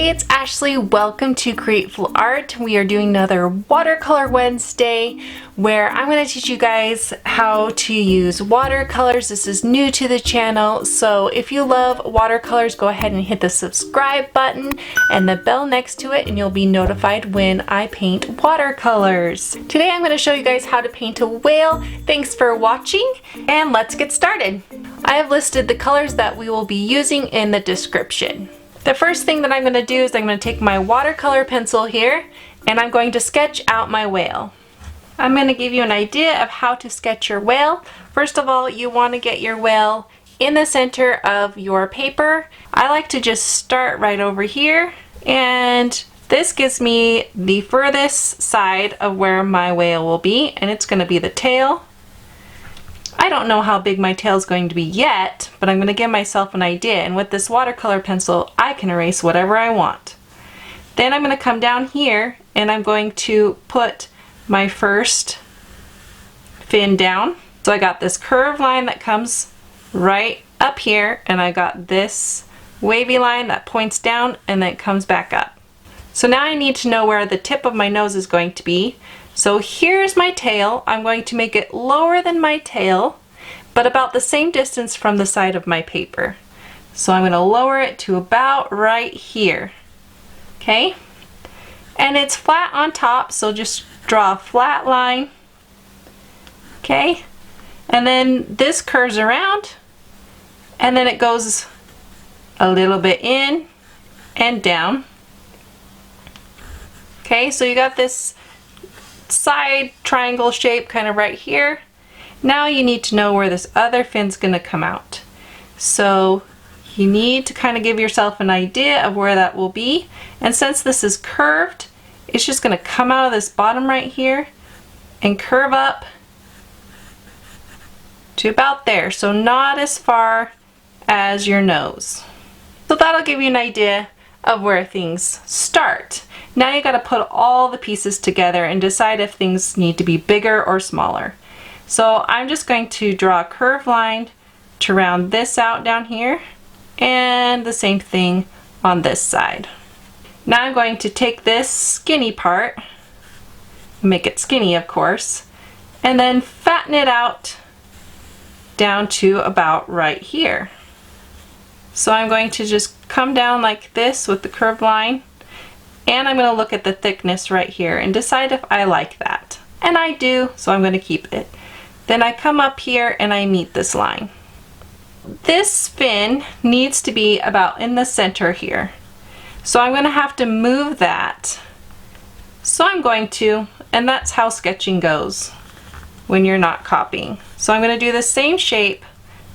Hey, it's Ashley. Welcome to Createful Art. We are doing another Watercolor Wednesday where I'm going to teach you guys how to use watercolors. This is new to the channel, so if you love watercolors, go ahead and hit the subscribe button and the bell next to it and you'll be notified when I paint watercolors. Today I'm going to show you guys how to paint a whale. Thanks for watching and let's get started. I have listed the colors that we will be using in the description. The first thing that I'm going to do is I'm going to take my watercolor pencil here and I'm going to sketch out my whale. I'm going to give you an idea of how to sketch your whale. First of all, you want to get your whale in the center of your paper. I like to just start right over here, and this gives me the furthest side of where my whale will be, and it's going to be the tail. I don't know how big my tail is going to be yet, but I'm going to give myself an idea, and with this watercolor pencil I can erase whatever I want. Then I'm going to come down here and I'm going to put my first fin down. So I got this curved line that comes right up here, and I got this wavy line that points down and then it comes back up. So now I need to know where the tip of my nose is going to be. So here's my tail. I'm going to make it lower than my tail, but about the same distance from the side of my paper. So I'm going to lower it to about right here. Okay? And it's flat on top, so just draw a flat line. Okay? And then this curves around, and then it goes a little bit in and down. Okay, so you got this side triangle shape kind of right here. Now you need to know where this other fin's going to come out. So you need to kind of give yourself an idea of where that will be. And since this is curved, it's just going to come out of this bottom right here and curve up to about there. So not as far as your nose. So that'll give you an idea of where things start. Now you got to put all the pieces together and decide if things need to be bigger or smaller. So I'm just going to draw a curved line to round this out down here, and the same thing on this side. Now I'm going to take this skinny part, make it skinny of course, and then fatten it out down to about right here. So I'm going to just come down like this with the curved line, and I'm going to look at the thickness right here and decide if I like that. And I do, so I'm going to keep it. Then I come up here and I meet this line. This fin needs to be about in the center here. So I'm going to have to move that. So I'm going to, and that's how sketching goes when you're not copying. So I'm going to do the same shape,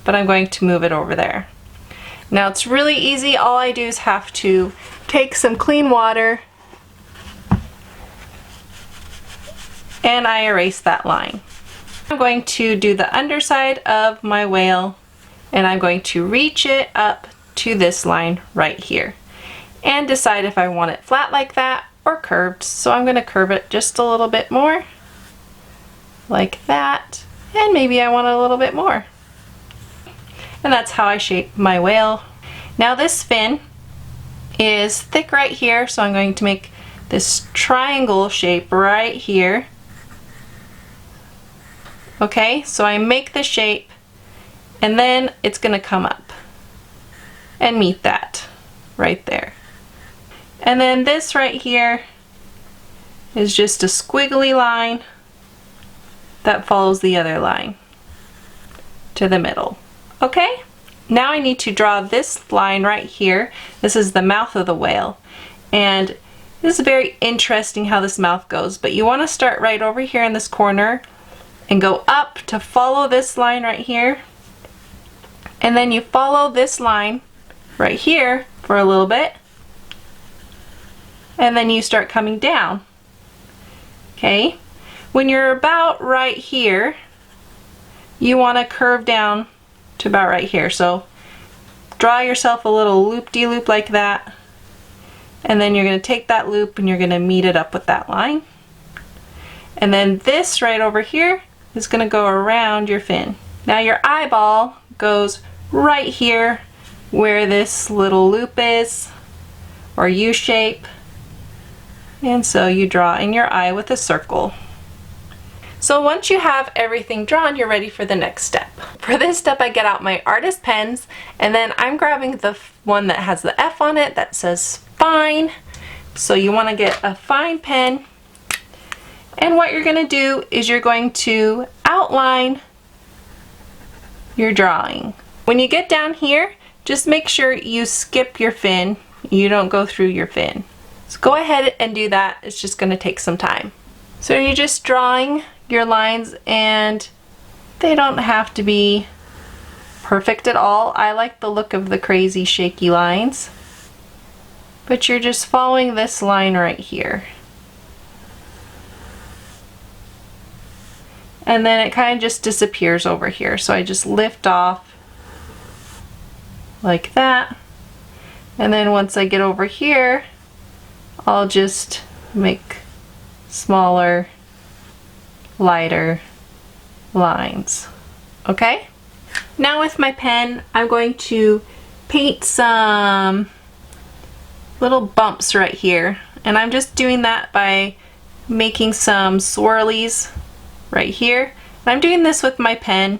but I'm going to move it over there. Now it's really easy. All I do is have to take some clean water and I erase that line. I'm going to do the underside of my whale, and I'm going to reach it up to this line right here and decide if I want it flat like that or curved. So I'm going to curve it just a little bit more like that, and maybe I want it a little bit more. And that's how I shape my whale. Now this fin is thick right here, so I'm going to make this triangle shape right here. Okay, so I make the shape and then it's going to come up and meet that right there. And then this right here is just a squiggly line that follows the other line to the middle. Okay, now I need to draw this line right here. This is the mouth of the whale, and this is very interesting how this mouth goes, but you want to start right over here in this corner and go up to follow this line right here, and then you follow this line right here for a little bit, and then you start coming down. Okay, when you're about right here, you want to curve down to about right here. So draw yourself a little loop-de-loop like that, and then you're going to take that loop and you're going to meet it up with that line. And then this right over here is going to go around your fin. Now your eyeball goes right here where this little loop is, or U shape. And so you draw in your eye with a circle. So once you have everything drawn, you're ready for the next step. For this step, I get out my artist pens, and then I'm grabbing the one that has the F on it that says fine. So you want to get a fine pen, and what you're going to do is you're going to outline your drawing. When you get down here, just make sure you skip your fin. You don't go through your fin. So go ahead and do that. It's just going to take some time. So you're just drawing your lines, and they don't have to be perfect at all. I like the look of the crazy shaky lines, but you're just following this line right here. And then it kind of just disappears over here. So I just lift off like that. And then once I get over here, I'll just make smaller, lighter lines. Okay? Now with my pen, I'm going to paint some little bumps right here. And I'm just doing that by making some swirlies right here. And I'm doing this with my pen.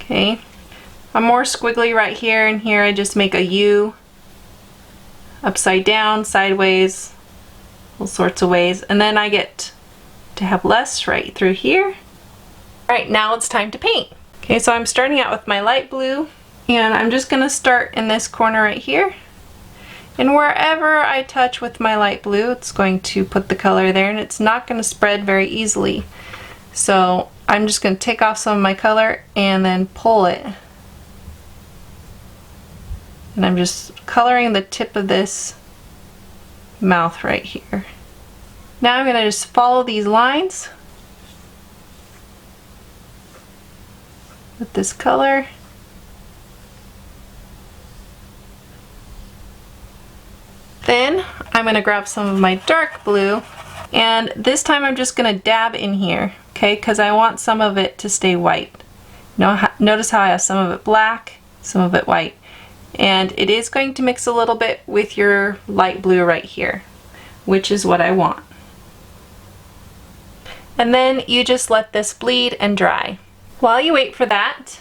Okay? I'm more squiggly right here, and here I just make a U, upside down, sideways, all sorts of ways. And then I get to have less right through here. Alright, now it's time to paint. Okay, so I'm starting out with my light blue, and I'm just going to start in this corner right here. And wherever I touch with my light blue, it's going to put the color there, and it's not going to spread very easily. So I'm just going to take off some of my color and then pull it. And I'm just coloring the tip of this mouth right here. Now I'm going to just follow these lines with this color. Then I'm going to grab some of my dark blue, and this time I'm just going to dab in here, okay, because I want some of it to stay white. Notice how I have some of it black, some of it white. And it is going to mix a little bit with your light blue right here, which is what I want. And then you just let this bleed and dry. While you wait for that,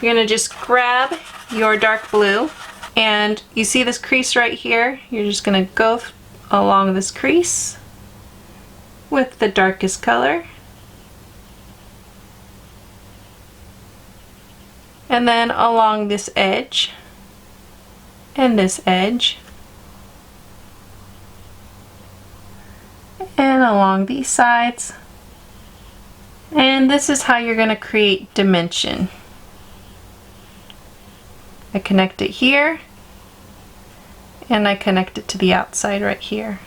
you're going to just grab your dark blue, and you see this crease right here? You're just going to go along this crease with the darkest color. And then along this edge and this edge, and along these sides. And this is how you're going to create dimension. I connect it here, and I connect it to the outside right here.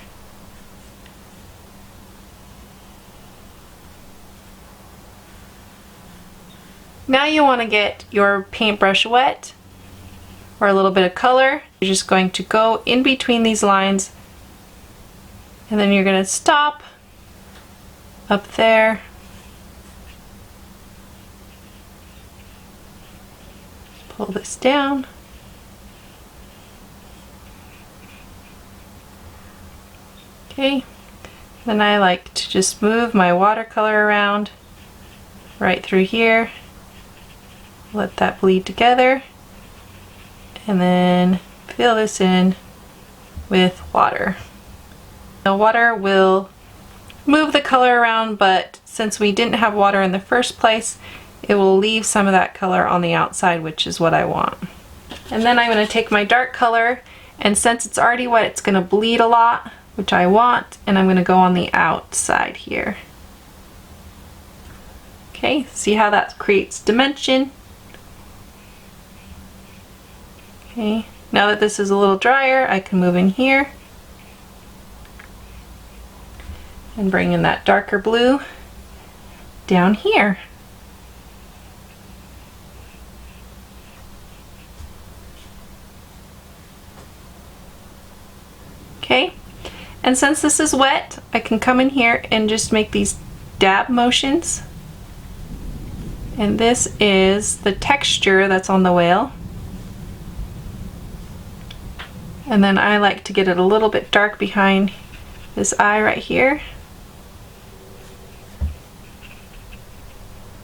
Now you want to get your paintbrush wet, or a little bit of color. You're just going to go in between these lines, and then you're going to stop up there. Pull this down. Okay, then I like to just move my watercolor around right through here. Let that bleed together, and then fill this in with water. The water will move the color around, but since we didn't have water in the first place, it will leave some of that color on the outside, which is what I want. And then I'm going to take my dark color, and since it's already wet, it's going to bleed a lot, which I want, and I'm going to go on the outside here. Okay, see how that creates dimension? Okay, now that this is a little drier, I can move in here and bring in that darker blue down here. Okay, and since this is wet, I can come in here and just make these dab motions. And this is the texture that's on the whale. And then I like to get it a little bit dark behind this eye right here.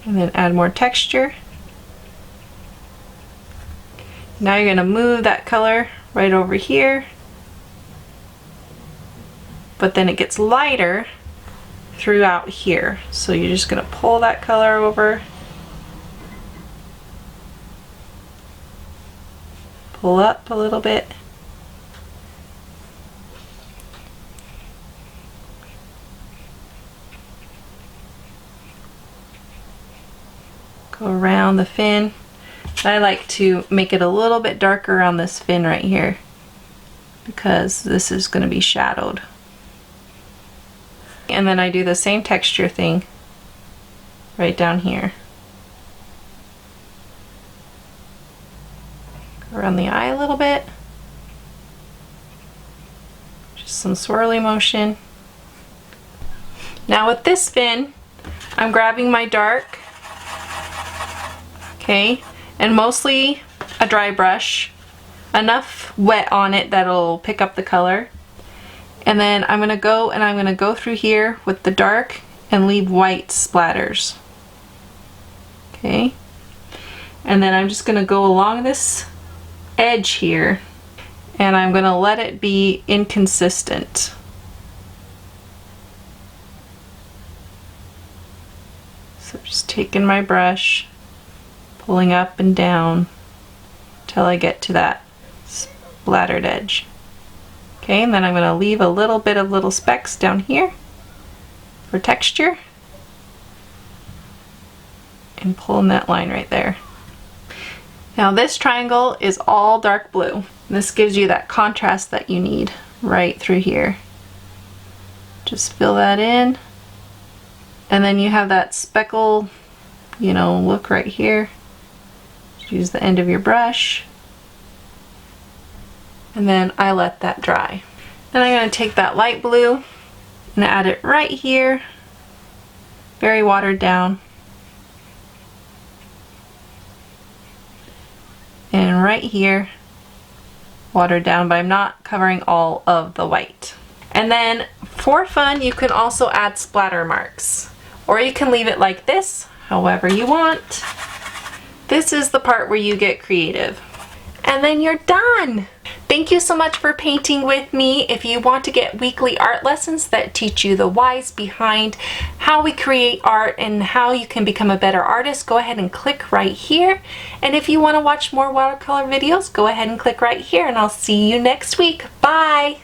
And then add more texture. Now you're going to move that color right over here. But then it gets lighter throughout here. So you're just going to pull that color over. Pull up a little bit. Go around the fin. I like to make it a little bit darker on this fin right here because this is going to be shadowed. And then I do the same texture thing right down here. Go around the eye a little bit. Just some swirly motion. Now with this fin, I'm grabbing my dark, okay, and mostly a dry brush, enough wet on it that'll pick up the color. And then I'm going to go through here with the dark and leave white splatters. Okay. And then I'm just going to go along this edge here and I'm going to let it be inconsistent. So just taking my brush, pulling up and down till I get to that splattered edge. Okay, and then I'm going to leave a little bit of little specks down here for texture and pulling that line right there. Now this triangle is all dark blue. This gives you that contrast that you need right through here. Just fill that in, and then you have that speckle, you know, look right here. Just use the end of your brush. And then I let that dry. Then I'm going to take that light blue and add it right here, very watered down. And right here, watered down, but I'm not covering all of the white. And then for fun, you can also add splatter marks, or you can leave it like this, however you want. This is the part where you get creative. And then you're done! Thank you so much for painting with me. If you want to get weekly art lessons that teach you the whys behind how we create art and how you can become a better artist, go ahead and click right here. And if you want to watch more watercolor videos, go ahead and click right here, and I'll see you next week. Bye!